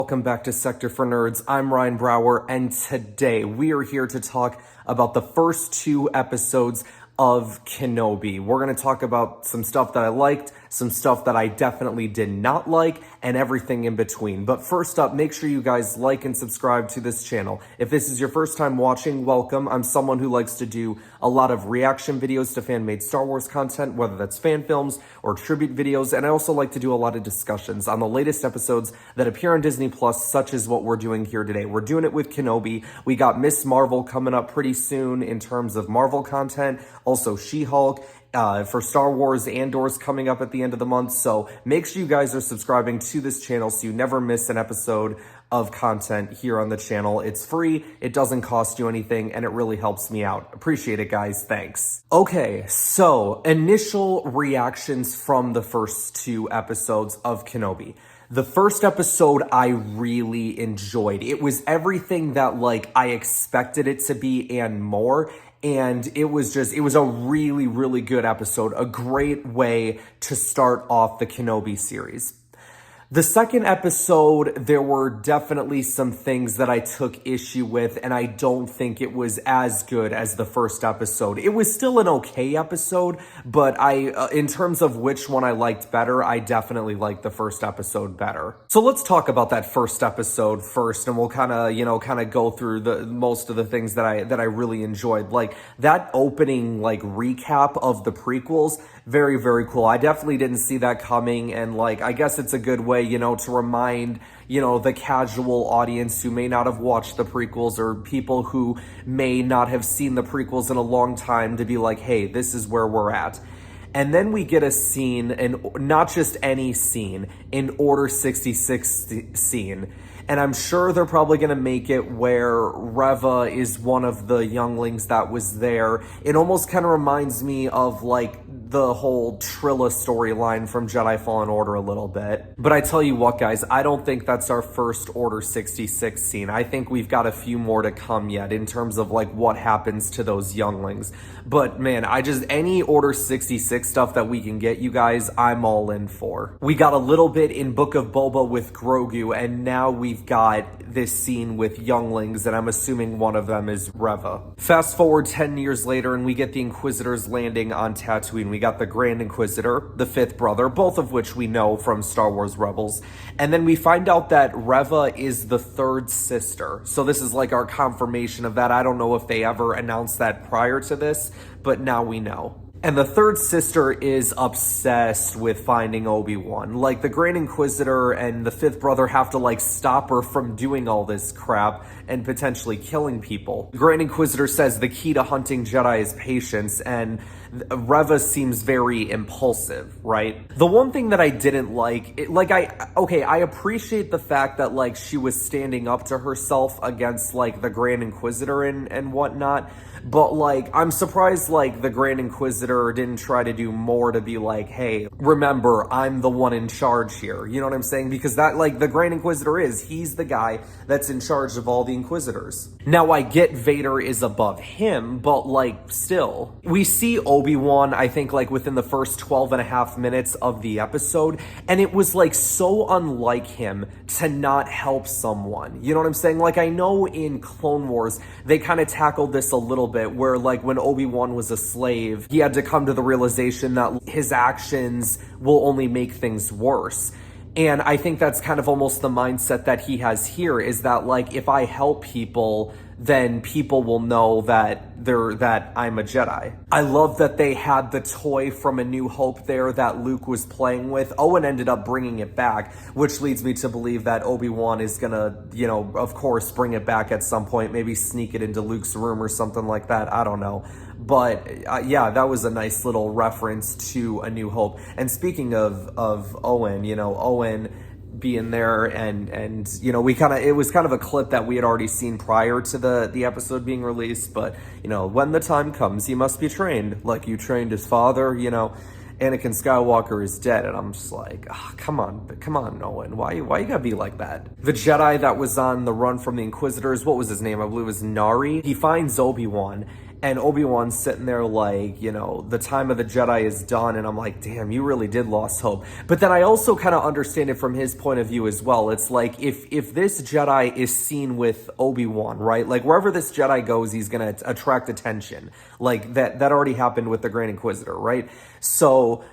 Welcome back to Sector for Nerds. I'm Ryan Brower, and today we are here to talk about the first two episodes of Kenobi. We're going to talk about some stuff that I liked, some stuff that I definitely did not like, and everything in between. But first up, make sure you guys like and subscribe to this channel. If this is your first time watching, welcome. I'm someone who likes to do a lot of reaction videos to fan-made Star Wars content, whether that's fan films or tribute videos, and I also like to do a lot of discussions on the latest episodes that appear on Disney Plus, such as what we're doing here today. We're doing it with Kenobi. We got Miss Marvel coming up pretty soon in terms of Marvel content, also She-Hulk, for Star Wars. Andor's coming up at the end of the month, so make sure you guys are subscribing to this channel so you never miss an episode of content here on the channel. It's free, it doesn't cost you anything, and it really helps me out. Appreciate it, guys. Thanks. Okay, so initial reactions from the first two episodes of Kenobi. The first episode I really enjoyed. It was everything that I expected it to be and more. And it was a really, really good episode. A great way to start off the Kenobi series. The second episode, there were definitely some things that I took issue with, and I don't think it was as good as the first episode. It was still an okay episode, but in terms of which one I liked better, I definitely liked the first episode better. So let's talk about that first episode first, and we'll kind of go through the most of the things that I really enjoyed. Like that opening recap of the prequels, very, very cool. I definitely didn't see that coming, and I guess it's a good way, to remind, the casual audience who may not have watched the prequels or people who may not have seen the prequels in a long time to be like, hey, this is where we're at. And then we get a scene, and not just any scene, an Order 66 scene. And I'm sure they're probably going to make it where Reva is one of the younglings that was there. It almost kind of reminds me of the whole Trilla storyline from Jedi Fallen Order a little bit. But I tell you what, guys, I don't think that's our first Order 66 scene. I think we've got a few more to come yet in terms of what happens to those younglings. But man, any Order 66 stuff that we can get, you guys, I'm all in for. We got a little bit in Book of Boba with Grogu, and now we've got this scene with younglings, and I'm assuming one of them is Reva. Fast forward 10 years later, and we get the Inquisitors landing on Tatooine. We got the Grand Inquisitor, the fifth brother, both of which we know from Star Wars Rebels. And then we find out that Reva is the third sister. So this is our confirmation of that. I don't know if they ever announced that prior to this, but now we know. And the third sister is obsessed with finding Obi-Wan. The Grand Inquisitor and the fifth brother have to stop her from doing all this crap and potentially killing people. The Grand Inquisitor says the key to hunting Jedi is patience, and Reva seems very impulsive, right? The one thing that I didn't I appreciate the fact that she was standing up to herself against the Grand Inquisitor and whatnot. But I'm surprised the Grand Inquisitor didn't try to do more to be hey, remember, I'm the one in charge here. You know what I'm saying? Because that the Grand Inquisitor he's the guy that's in charge of all the Inquisitors. Now I get Vader is above him, but still. We see Obi-Wan, I think within the first 12 and a half minutes of the episode, and it was so unlike him to not help someone. You know what I'm saying? I know in Clone Wars, they kind of tackled this a little bit where when Obi-Wan was a slave, he had to come to the realization that his actions will only make things worse. And I think that's kind of almost the mindset that he has here, is that if I help people, then people will know that I'm a Jedi. I love that they had the toy from A New Hope there that Luke was playing with. Owen ended up bringing it back, which leads me to believe that Obi-Wan is gonna, of course, bring it back at some point, maybe sneak it into Luke's room or something like that. I don't know. But yeah, that was a nice little reference to A New Hope. And speaking of Owen, Owen being there and it was kind of a clip that we had already seen prior to the episode being released, but when the time comes, he must be trained like you trained his father. Anakin Skywalker is dead, and I'm just come on, Owen, why you gotta be like that? The Jedi that was on the run from the Inquisitors, what was his name? I believe it was Nari. He finds Obi-Wan, And Obi-Wan's sitting there like, you know, the time of the Jedi is done. And I'm like, damn, you really did lost hope. But then I also kind of understand it from his point of view as well. It's like, if this Jedi is seen with Obi-Wan, right? Like wherever this Jedi goes, he's going to attract attention. Like that already happened with the Grand Inquisitor, right? So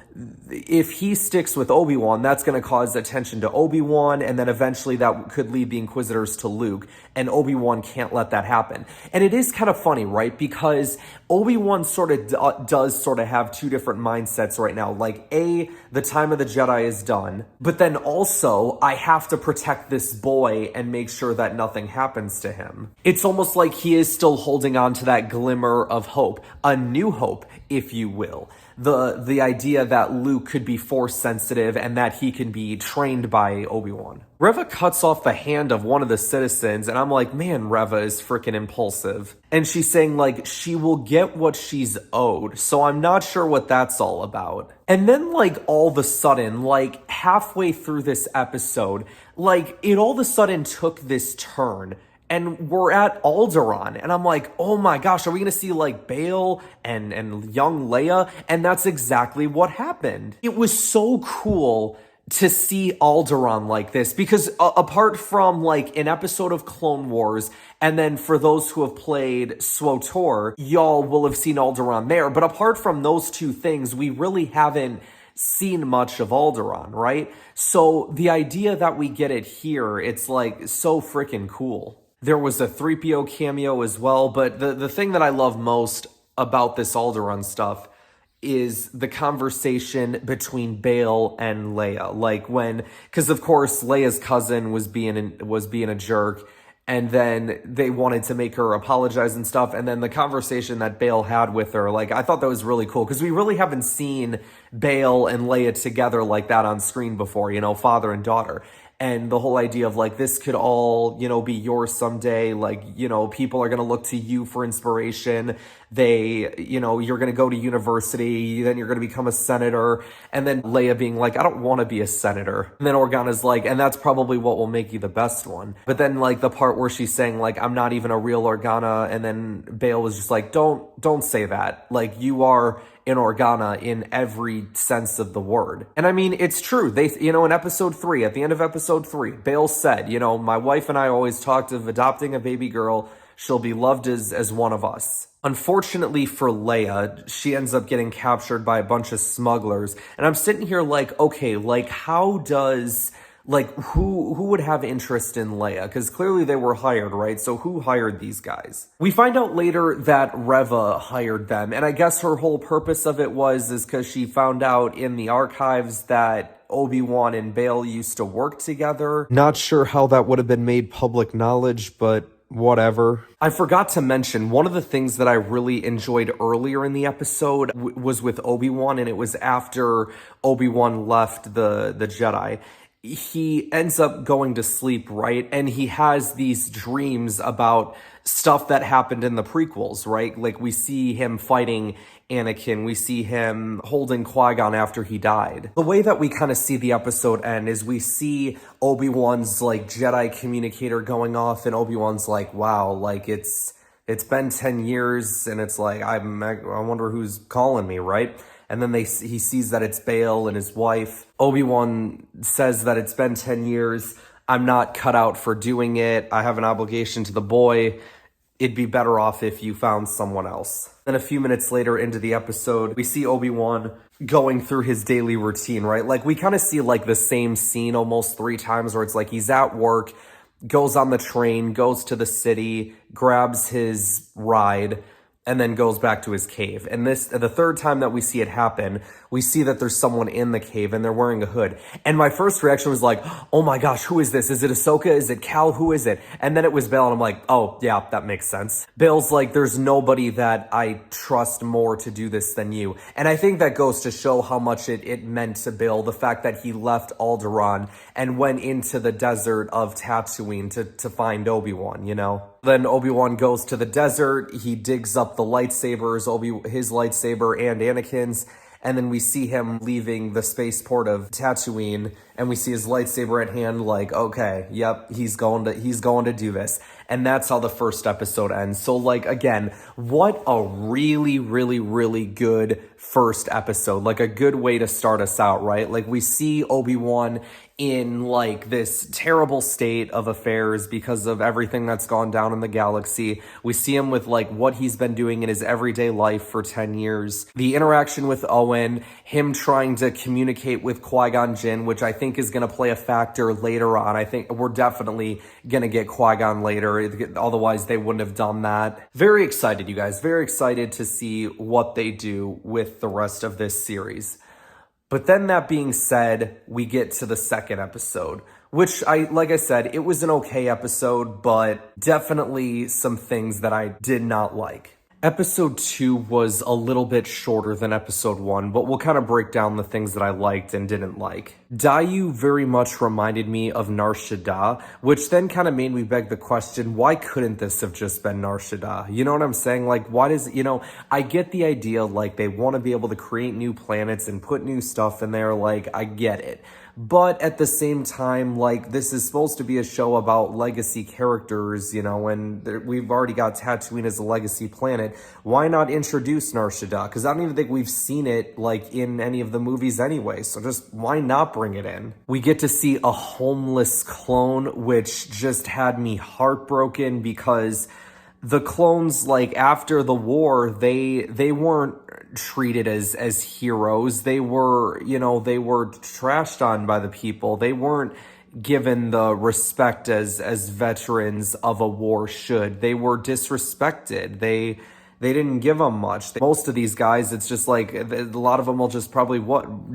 if he sticks with Obi-Wan, that's going to cause attention to Obi-Wan, and then eventually that could lead the Inquisitors to Luke, and Obi-Wan can't let that happen. And it is kind of funny, right? Because Obi-Wan sort of does sort of have two different mindsets right now. Like, the time of the Jedi is done, but then also, I have to protect this boy and make sure that nothing happens to him. It's almost like he is still holding on to that glimmer of hope, a new hope, if you will. The idea that Luke could be force sensitive and that he can be trained by Obi-Wan. Reva cuts off the hand of one of the citizens, and I'm like, man, Reva is freaking impulsive. And she's saying, like, she will get what she's owed, so I'm not sure what that's all about. And then, like, all of a sudden, like, halfway through this episode, like, it all of a sudden took this turn. And we're at Alderaan, and I'm like, oh my gosh, are we gonna see like Bail and young Leia? And that's exactly what happened. It was so cool to see Alderaan like this, because apart from like an episode of Clone Wars, and then for those who have played SWTOR, y'all will have seen Alderaan there. But apart from those two things, we really haven't seen much of Alderaan, right? So the idea that we get it here, it's like so freaking cool. There was a 3PO cameo as well, but the thing that I love most about this Alderaan stuff is the conversation between Bail and Leia. Like because of course Leia's cousin was being a jerk, and then they wanted to make her apologize and stuff, and then the conversation that Bail had with her, like, I thought that was really cool, because we really haven't seen Bail and Leia together like that on screen before, you know, father and daughter. And the whole idea of like, this could all, you know, be yours someday. Like, you know, people are going to look to you for inspiration. You know, you're going to go to university, then you're going to become a senator. And then Leia being like, I don't want to be a senator. And then Organa's like, and that's probably what will make you the best one. But then like the part where she's saying like, I'm not even a real Organa. And then Bail was just like, don't say that. Like, you are in Organa in every sense of the word. And I mean, it's true. They, you know, in episode 3, at the end of episode 3, Bail said, you know, my wife and I always talked of adopting a baby girl. She'll be loved as one of us. Unfortunately for Leia, she ends up getting captured by a bunch of smugglers. And I'm sitting here like, okay, like how does... Like, who would have interest in Leia? Because clearly they were hired, right? So who hired these guys? We find out later that Reva hired them. And I guess her whole purpose of it is because she found out in the archives that Obi-Wan and Bail used to work together. Not sure how that would have been made public knowledge, but whatever. I forgot to mention, one of the things that I really enjoyed earlier in the episode was with Obi-Wan, and it was after Obi-Wan left the Jedi. He ends up going to sleep, right? And he has these dreams about stuff that happened in the prequels, right? Like, we see him fighting Anakin, we see him holding Qui-Gon after he died. The way that we kind of see the episode end is we see Obi-Wan's like Jedi communicator going off, and Obi-Wan's like, wow, like it's been 10 years, and it's like, I wonder who's calling me, right? And then he sees that it's Bail and his wife. Obi-Wan says that it's been 10 years. I'm not cut out for doing it. I have an obligation to the boy. It'd be better off if you found someone else. Then a few minutes later into the episode, we see Obi-Wan going through his daily routine, right? Like, we kind of see like the same scene almost 3 times, where it's like he's at work, goes on the train, goes to the city, grabs his ride, and then goes back to his cave. And the third time that we see it happen, we see that there's someone in the cave and they're wearing a hood. And my first reaction was like, oh my gosh, who is this? Is it Ahsoka? Is it Cal? Who is it? And then it was Bail, and I'm like, oh yeah, that makes sense. Bail's like, there's nobody that I trust more to do this than you. And I think that goes to show how much it meant to Bail, the fact that he left Alderaan and went into the desert of Tatooine to find Obi-Wan, you know? Then Obi-Wan goes to the desert, he digs up the lightsabers, his lightsaber and Anakin's, And then we see him leaving the spaceport of Tatooine, and we see his lightsaber at hand, like, okay, yep, he's going to do this. And that's how the first episode ends. So, like, again, what a really, really, really good first episode. Like, a good way to start us out, right? Like, we see Obi-Wan in, like, this terrible state of affairs because of everything that's gone down in the galaxy. We see him with, like, what he's been doing in his everyday life for 10 years. The interaction with Owen, him trying to communicate with Qui-Gon Jinn, which I think is going to play a factor later on. I think we're definitely going to get Qui-Gon later. Otherwise, they wouldn't have done that. Very excited, you guys. Very excited to see what they do with the rest of this series. But then that being said, we get to the second episode, which like I said, it was an okay episode, but definitely some things that I did not like. Episode 2 was a little bit shorter than episode 1, but we'll kind of break down the things that I liked and didn't like. Dayu very much reminded me of Nar Shaddaa, which then kind of made me beg the question, why couldn't this have just been Nar Shaddaa? You know what I'm saying? Like, why does, I get the idea, like, they want to be able to create new planets and put new stuff in there, like, I get it. But at the same time, like, this is supposed to be a show about legacy characters, and we've already got Tatooine as a legacy planet. Why not introduce Nar Shaddaa? Because I don't even think we've seen it, like, in any of the movies anyway. So just why not bring it in? We get to see a homeless clone, which just had me heartbroken because the clones, like, after the war, they weren't treated as heroes. They were, they were trashed on by the people. They weren't given the respect as veterans of a war should. They were disrespected. They didn't give them much. Most of these guys, it's just like, a lot of them will just probably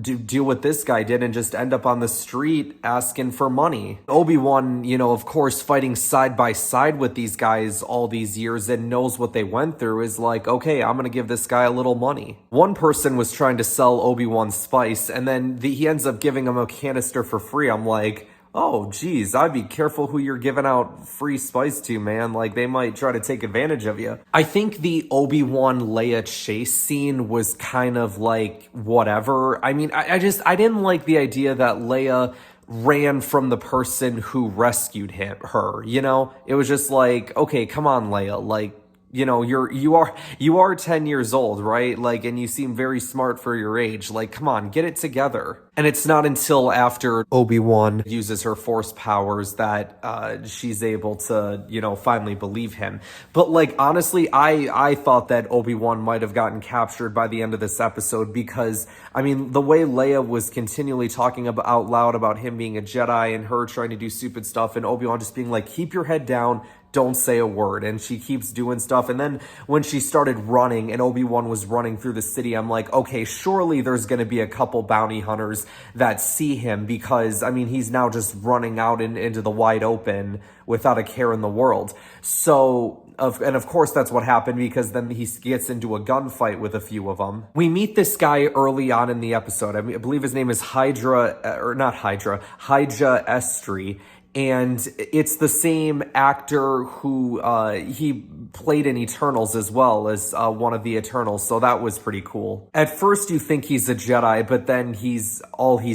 do what this guy did and just end up on the street asking for money. Obi-Wan, of course, fighting side by side with these guys all these years and knows what they went through, is like, okay, I'm gonna give this guy a little money. One person was trying to sell Obi-Wan spice, and then he ends up giving him a canister for free. I'm like, oh, geez, I'd be careful who you're giving out free spice to, man. Like, they might try to take advantage of you. I think the Obi-Wan LEIA chase scene was kind of like, whatever. I mean, I didn't like the idea that LEIA ran from the person who rescued her. It was just like, okay, come on, LEIA. Like, you are 10 years old, right? Like, and you seem very smart for your age. Like, come on, get it together. And it's not until after Obi-Wan uses her force powers that she's able to, finally believe him. But, like, honestly, I thought that Obi-Wan might have gotten captured by the end of this episode because, I mean, the way LEIA was continually talking out loud about him being a Jedi and her trying to do stupid stuff, and Obi-Wan just being like, keep your head down, don't say a word. And she keeps doing stuff. And then when she started running and Obi-Wan was running through the city, I'm like, okay, surely there's going to be a couple bounty hunters that see him, because, I mean, he's now just running out into the wide open without a care in the world. So, of course that's what happened, because then he gets into a gunfight with a few of them. We meet this guy early on in the episode. I believe his name is Hydra Estri. And it's the same actor who he played in Eternals as well as one of the Eternals, so that was pretty cool. At first you think he's a Jedi, but then he's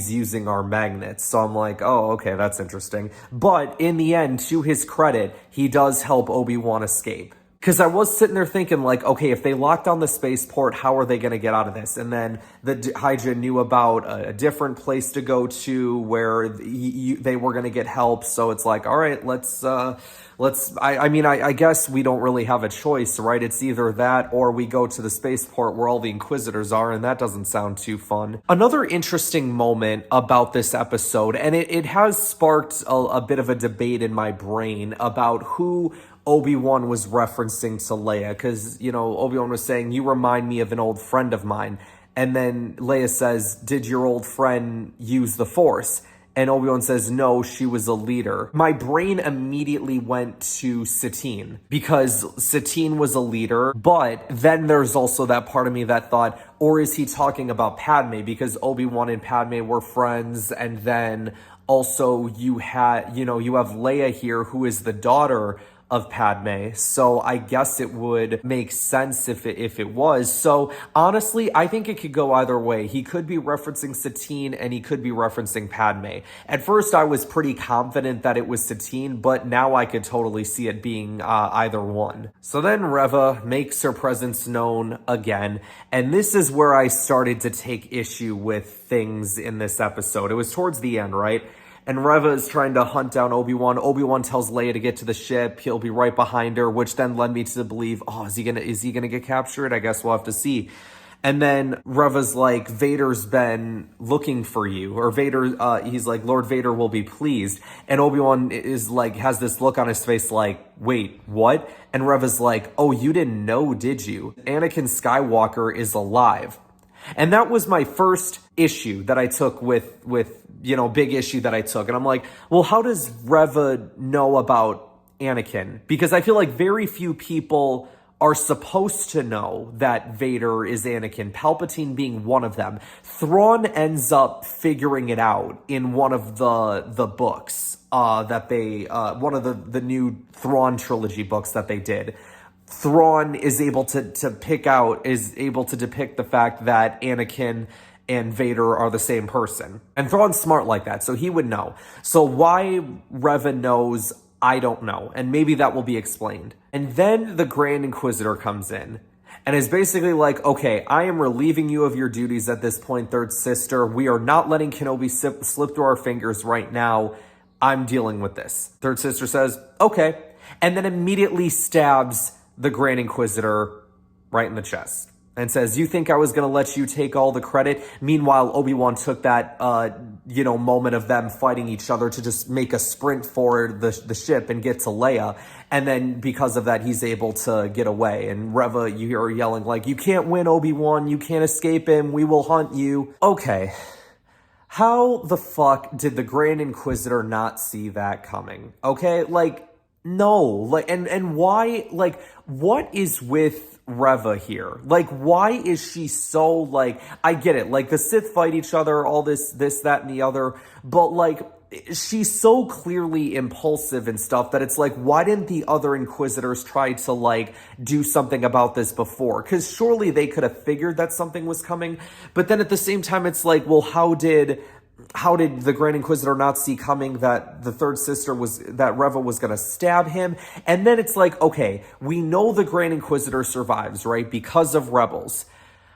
using are magnets, so I'm like, oh, okay, that's interesting. But in the end, to his credit, he does help Obi-Wan escape. Because I was sitting there thinking, like, okay, if they lock down the spaceport, how are they going to get out of this? And then the Hydra knew about a different place to go to where they were going to get help. So it's like, all right, I guess we don't really have a choice, right? It's either that or we go to the spaceport where all the Inquisitors are, and that doesn't sound too fun. Another interesting moment about this episode, and it has sparked a bit of a debate in my brain about who Obi-Wan was referencing to LEIA, because, Obi-Wan was saying, you remind me of an old friend of mine. And then LEIA says, did your old friend use the Force? And Obi-Wan says, no, she was a leader. My brain immediately went to Satine, because Satine was a leader. But then there's also that part of me that thought, or is he talking about Padme? Because Obi-Wan and Padme were friends. And then also you have LEIA here, who is the daughter of Padme, so I guess it would make sense if it was. So honestly, I think it could go either way. He could be referencing Satine and he could be referencing Padme. At first, I was pretty confident that it was Satine, but now I could totally see it being either one. So then Reva makes her presence known again, and this is where I started to take issue with things in this episode. It was towards the end, right? And Reva is trying to hunt down Obi-Wan. Obi-Wan tells Leia to get to the ship. He'll be right behind her, which then led me to believe, oh, is he gonna get captured? I guess we'll have to see. And then Reva's like, Vader's been looking for you. Or Vader, he's like, Lord Vader will be pleased. And Obi-Wan is like, has this look on his face like, wait, what? And Reva's like, oh, you didn't know, did you? Anakin Skywalker is alive. And that was my first issue that I took with big issue that I took. And I'm like, well, how does Reva know about Anakin? Because I feel like very few people are supposed to know that Vader is Anakin, Palpatine being one of them. Thrawn ends up figuring it out in one of the books that they, one of the new Thrawn trilogy books that they did. Thrawn is able to depict the fact that Anakin and Vader are the same person. And Thrawn's smart like that, so he would know. So why Reva knows, I don't know. And maybe that will be explained. And then the Grand Inquisitor comes in and is basically like, okay, I am relieving you of your duties at this point, Third Sister. We are not letting Kenobi slip through our fingers right now. I'm dealing with this. Third Sister says, okay. And then immediately stabs the Grand Inquisitor right in the chest and says, you think I was going to let you take all the credit? Meanwhile, Obi-Wan took that, moment of them fighting each other to just make a sprint for the ship and get to Leia. And then because of that, he's able to get away. And Reva, you hear her yelling like, you can't win, Obi-Wan. You can't escape him. We will hunt you. Okay. How the fuck did the Grand Inquisitor not see that coming? Okay, no, and why, what is with Reva here? Why is she so, I get it, the Sith fight each other, all this, that, and the other, but, she's so clearly impulsive and stuff that it's why didn't the other Inquisitors try to, do something about this before? Because surely they could have figured that something was coming, but then at the same time, it's well, how did the Grand Inquisitor not see coming that the Third Sister that Reva was going to stab him? And then it's okay, we know the Grand Inquisitor survives, right? Because of Rebels.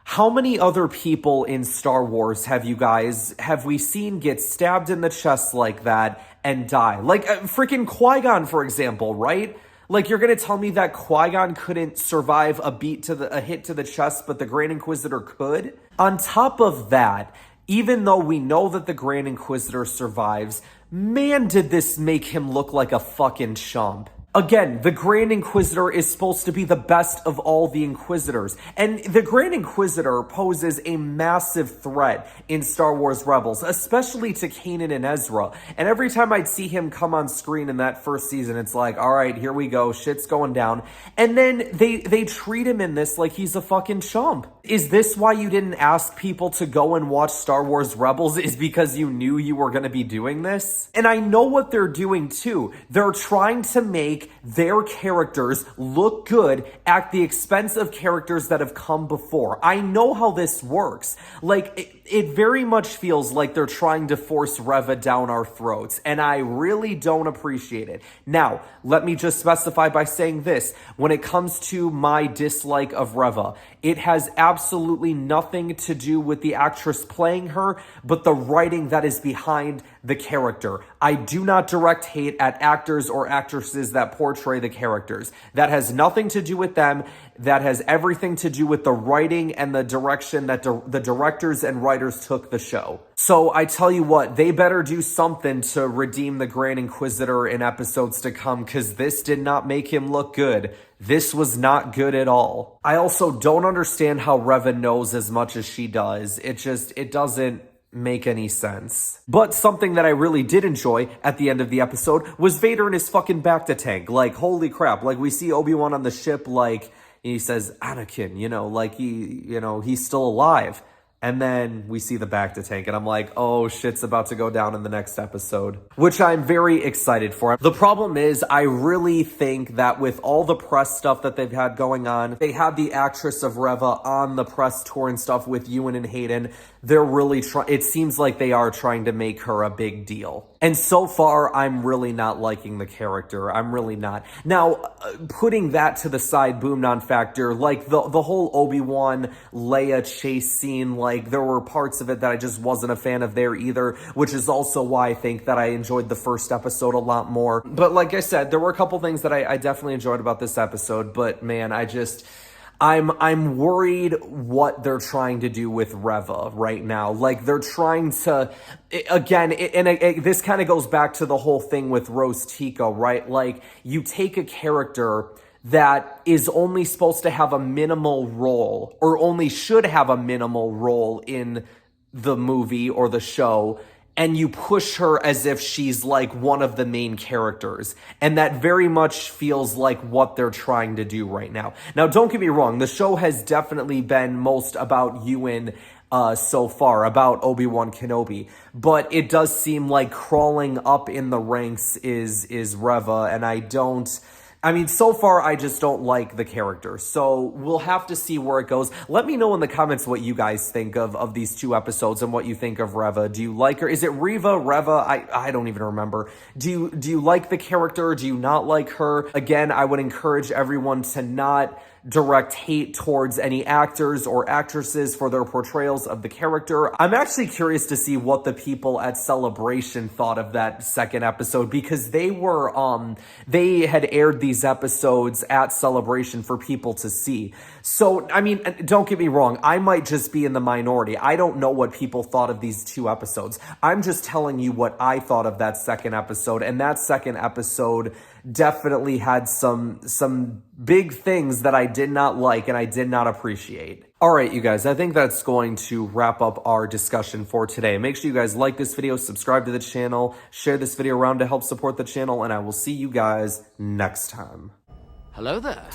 How many other people in Star Wars have we seen get stabbed in the chest like that and die? Freaking Qui-Gon, for example, right? You're going to tell me that Qui-Gon couldn't survive a hit to the chest, but the Grand Inquisitor could? On top of that, even though we know that the Grand Inquisitor survives, man, did this make him look like a fucking chump. Again, the Grand Inquisitor is supposed to be the best of all the Inquisitors. And the Grand Inquisitor poses a massive threat in Star Wars Rebels, especially to Kanan and Ezra. And every time I'd see him come on screen in that first season, it's all right, here we go, shit's going down. And then they treat him in this like he's a fucking chump. Is this why you didn't ask people to go and watch Star Wars Rebels? Is because you knew you were going to be doing this? And I know what they're doing too. They're trying to make their characters look good at the expense of characters that have come before. I know how this works. It very much feels like they're trying to force Reva down our throats, and I really don't appreciate it. Now, let me just specify by saying this. When it comes to my dislike of Reva, it has absolutely nothing to do with the actress playing her, but the writing that is behind the character. I do not direct hate at actors or actresses that portray the characters. That has nothing to do with them. That has everything to do with the writing and the direction that the directors and writers took the show. So I tell you what, they better do something to redeem the Grand Inquisitor in episodes to come, because this did not make him look good. This was not good at all. I also don't understand how Reva knows as much as she does. It doesn't make any sense. But something that I really did enjoy at the end of the episode was Vader in his fucking Bacta tank. Holy crap. We see Obi-Wan on the ship, he says, Anakin, he's still alive. And then we see the Bacta tank, and I'm like, oh, shit's about to go down in the next episode, which I'm very excited for. The problem is, I really think that with all the press stuff that they've had going on, they had the actress of Reva on the press tour and stuff with Ewan and Hayden. They're really it seems like they are trying to make her a big deal. And so far, I'm really not liking the character. I'm really not. Now, putting that to the side, boom non-factor, like the whole Obi-Wan LEIA chase scene, like there were parts of it that I just wasn't a fan of there either, which is also why I think that I enjoyed the first episode a lot more. But like I said, there were a couple things that I definitely enjoyed about this episode, but man, I'm worried what they're trying to do with Reva right now. Like, they're trying to, again, this kind of goes back to the whole thing with Rose Tico, right? Like, you take a character that is only supposed to have a minimal role, or only should have a minimal role in the movie or the show, and you push her as if she's like one of the main characters. And that very much feels like what they're trying to do right now. Now, don't get me wrong. The show has definitely been most about Ewan so far, about Obi-Wan Kenobi. But it does seem like crawling up in the ranks is Reva, and so far, I just don't like the character. So we'll have to see where it goes. Let me know in the comments what you guys think of these two episodes and what you think of Reva. Do you like her? Is it Reva? I don't even remember. Do you like the character? Do you not like her? Again, I would encourage everyone to not direct hate towards any actors or actresses for their portrayals of the character. I'm actually curious to see what the people at Celebration thought of that second episode, because they had aired these episodes at Celebration for people to see. So, I mean, don't get me wrong, I might just be in the minority. I don't know what people thought of these two episodes. I'm just telling you what I thought of that second episode, and that second episode definitely had some big things that I did not like and I did not appreciate. All right, you guys, I think that's going to wrap up our discussion for today. Make sure you guys like this video, subscribe to the channel, share this video around to help support the channel, and I will see you guys next time. Hello there.